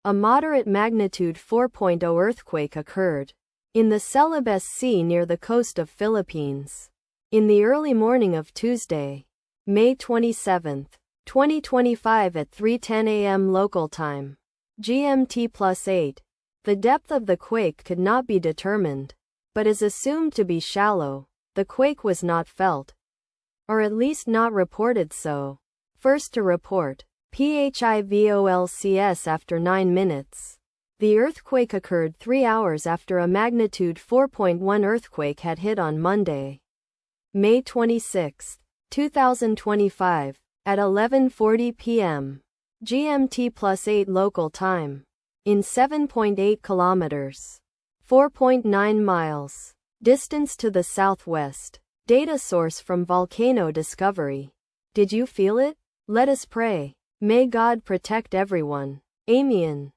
A moderate magnitude 4.0 earthquake occurred in the Celebes Sea near the coast of Philippines in the early morning of Tuesday, May 27, 2025 at 3:10 a.m. local time, GMT+8. The depth of the quake could not be determined, but is assumed to be shallow. The quake was not felt, or at least not reported so. First to report, PHIVOLCS after 9 minutes. The earthquake occurred 3 hours after a magnitude 4.1 earthquake had hit on Monday, May 26, 2025, at 11:40 p.m. GMT+8 local time, in 7.8 kilometers, 4.9 miles, distance to the southwest. Data source from Volcano Discovery. Did you feel it? Let us pray. May God protect everyone. Amen.